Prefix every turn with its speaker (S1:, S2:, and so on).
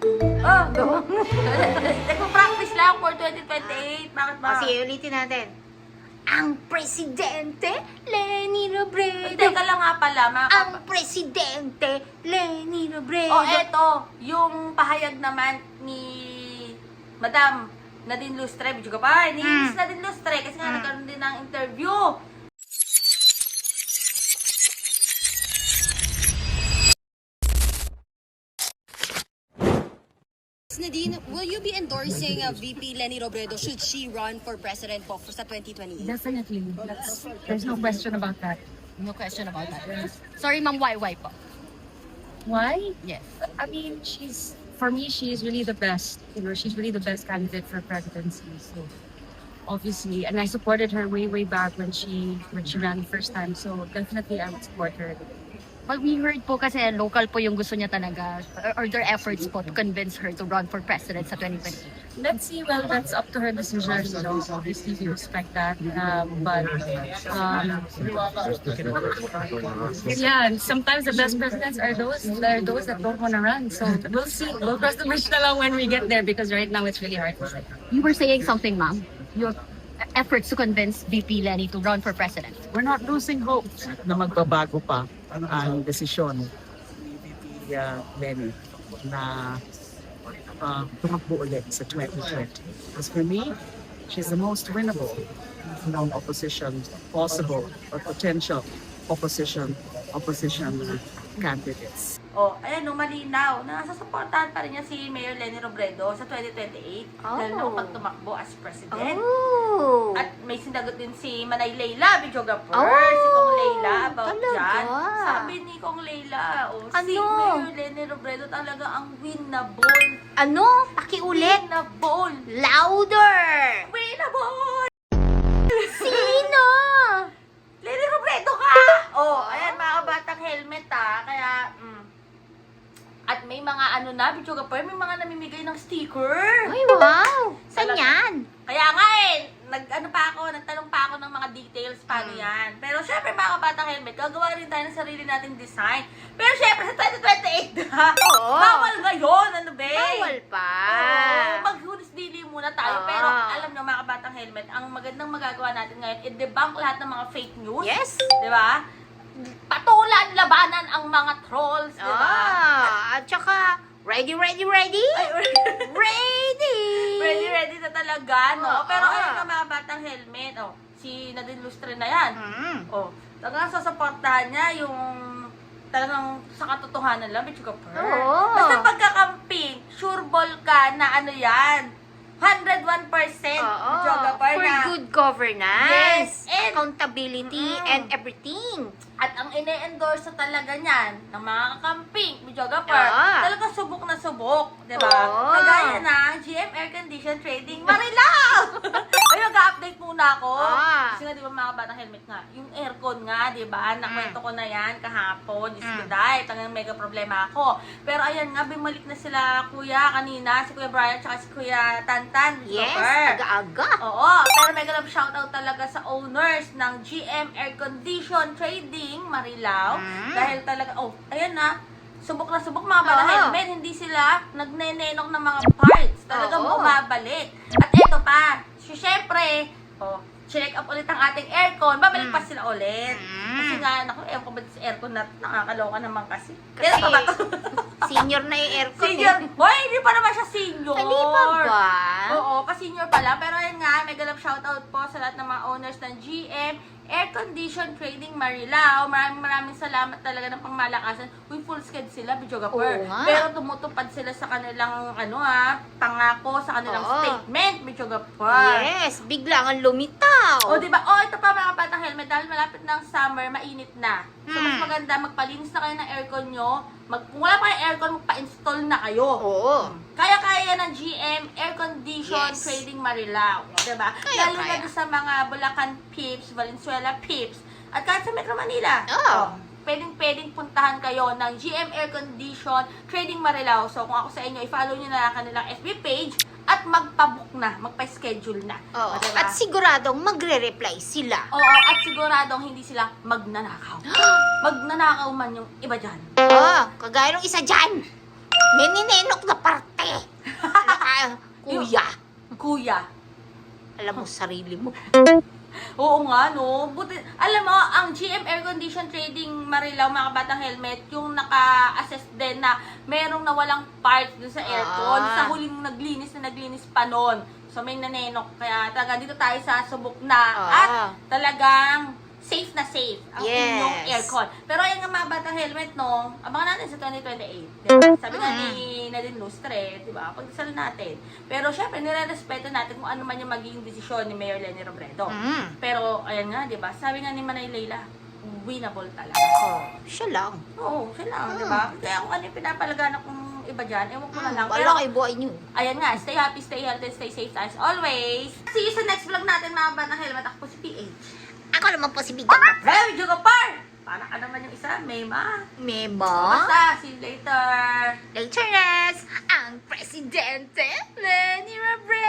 S1: Oh, go. Nagpa-practice lang for 2028. Bakit ba?
S2: Sige, ulitin natin. Ang Presidente Leni Robredo.
S1: Teka lang nga pala,
S2: Ang Presidente Leni Robredo.
S1: Oh, eto, yung pahayag naman ni Madam Nadine Lustre, video ka pa, ni Miss Nadine Lustre, kasi nga nagkaroon din ng interview.
S3: Nadine, will you be endorsing VP Leni Robredo should she run for president po for sa 2028?
S4: Definitely. There's no question about that.
S3: No question about that. Sorry, ma'am, why po?
S4: Why?
S3: Yes.
S4: I mean, for me, she is really the best. She's really the best candidate for presidency. So, obviously, and I supported her way back when she ran the first time. So, definitely, I would support her.
S5: But we heard po kasi local po yung gusto niya talaga or their efforts po to convince her to run for president sa 2020.
S4: Let's see. Well, that's up to her decision. Obviously, we respect that. Yeah, and sometimes the best presidents are those that don't want to run. So we'll see. We'll cross the bridge na lang when we get there because right now it's really hard to say.
S5: You were saying something, ma'am. Your efforts to convince VP Leni to run for president.
S6: We're not losing hope na magbabago pa ang desisyon ni VP Leni na tumakbo ulit sa 2020. As for me, she's the most winnable ng opposition possible or potential opposition candidates.
S1: Oh, ayan, no, malinaw na sasuportahan pa rin niya si Mayor Leni Robredo sa 2028, lalo na pag tumakbo as president.
S2: Oh.
S1: At may sinagot din si Manay Leila, videographer, si Kong Leila about
S2: talaga?
S1: dyan. Sabi ni Kong Leila, si
S2: Ano?
S1: Mayor Leni Robredo talaga ang winnable.
S2: Ano? Pakiulit.
S1: Winnable.
S2: Louder.
S1: Winnable!
S2: Sino?
S1: Leni Robredo ka! Oh, ayan mga batang helmet kaya, at may mga videographer, may mga namimigay ng sticker.
S2: Ay, wow. Saan
S1: Talaga.
S2: yan?
S1: Kaya nga nagtanong pa ako ng mga details paano yan. Pero syempre mga batang helmet, gagawa rin tayo ng sarili nating design. Pero syempre sa 2028
S2: Oo.
S1: bawal ngayon, ano be?
S2: Bawal pa.
S1: Oo, maghunis dili muna tayo.
S2: Oo.
S1: Pero alam nyo mga batang helmet, ang magandang magagawa natin ngayon, i-debunk lahat ng mga fake news.
S2: Yes.
S1: Di ba? Patulan, labanan ang mga trolls, di ba?
S2: At saka, ready?
S1: Ay,
S2: Ready!
S1: ready na talaga, no?
S2: Oo.
S1: Pero ayun nga mga batang helmet, si Nadine Lustre na yan. Talagang sasaportahan niya yung talagang sa katotohanan lang, bitch ka per.
S2: Oo.
S1: Basta pagkakamping, sure ball ka na ano yan, 101% videographer
S2: For
S1: na.
S2: good governance,
S1: Yes, and-
S2: accountability, and everything.
S1: At ang ine-endorse na talaga niyan ng mga kakamping, videographer,
S2: Ah.
S1: talaga subok na subok, di ba?
S2: Oo.
S1: Kagaya na GM Air Condition Trading Marilao! Ay, nag-update muna ako.
S2: Ah.
S1: Kasi nga, di ba mga batang helmet nga, yung aircon nga, di ba? Nakwento ko na yan kahapon, Diyos ko dahil, talagang mega problema ako. Pero ayan nga, bumalik na sila kuya kanina, si Kuya Brian, tsaka si Kuya Tantan,
S2: Yes,
S1: videographer.
S2: aga-aga.
S1: Oo, pero mega love shoutout talaga sa owners ng GM Air Condition Trading Marilao. Dahil talaga, ayan na, subok na subok mga batang
S2: Oo.
S1: helmet, hindi sila nagnenenok ng mga parts. Talagang
S2: Oo.
S1: bumabalik. At eto pa, syempre, check up ulit ang ating aircon, babalik pa sila ulit. Kasi nga, naku, ewan ko ba sa aircon na nakakaloka naman kasi. Kaya pa ba to?
S2: Senior na yung aircon.
S1: Senior, boy, hindi pa naman siya senior.
S2: Hindi pa ba?
S1: Oo, pa-senior pala. Pero ayun nga, mega love shoutout po sa lahat ng mga owners ng GM Air Condition Trading Marilao. Maraming salamat talaga ng pangmalakasan. Uy, full sked sila, videographer.
S2: Oo nga.
S1: Pero tumutupad sila sa kanilang, pangako, sa kanilang
S2: Oo.
S1: statement, videographer.
S2: Yes, biglang ang lumitaw.
S1: O, diba? Ito pa mga batang helmet. Dahil malapit na ang summer, mainit na. So, mas maganda, magpalinis na kayo ng aircon nyo. Kung wala pa kayong aircon, magpa-install na kayo.
S2: Oo.
S1: Kaya-kaya ng GM Air Condition
S2: Yes.
S1: Trading Marilao. Diba?
S2: Kaya.
S1: Lalo na doon sa mga Bulacan Pips, Valenzuela Pips, at kahit sa Metro Manila.
S2: Oh.
S1: Pwedeng puntahan kayo ng GM Air Condition Trading Marilao. So, kung ako sa inyo, i-follow nyo na kanilang FB page at magpa-book na, magpa-schedule na.
S2: Oo.
S1: O, diba?
S2: At siguradong magre-reply sila.
S1: Oo, at siguradong hindi sila magnanakaw. Magnanakaw man yung iba dyan.
S2: Kagaya ng isa dyan. Nininenok na
S1: kuya.
S2: Alam mo sarili mo.
S1: Oo nga, no? Buti, alam mo, ang GM Air Condition Trading Marilao, mga kabatang helmet, yung naka-assess din na merong nawalang parts dun sa aircon.
S2: Ah.
S1: Sa huling naglinis pa nun. So, may nanenok. Kaya talaga dito tayo sa subok na. At talagang safe na safe ang
S2: Yes.
S1: inyong aircon. Pero ayan nga mga batang helmet, no? Abangan natin sa 2028. Diba? Sabi nga ni Nadine Lustre, diba? Pagdasal natin. Pero syempre, nire-respeto natin kung ano man yung magiging desisyon ni Mayor Leni Robredo. Pero ayan nga, diba? Sabi nga ni Manay Leila, winnable talaga.
S2: Oh, siya lang.
S1: Oo, siya lang, diba? Kaya kung ano yung pinapalaganan kong iba dyan, ewan ko na lang.
S2: Wala
S1: Pero,
S2: kay buhay niyo.
S1: ayan nga, stay happy, stay healthy, stay safe as always. See you sa next vlog natin, mga batang helmet. Ako po si PH.
S2: Ako naman po si Bidang.
S1: Hey, Jugapar! Para ka naman yung isa, Mayma.
S2: Meba.
S1: Basta, see you later.
S2: Later, ang Presidente Leni Robredo.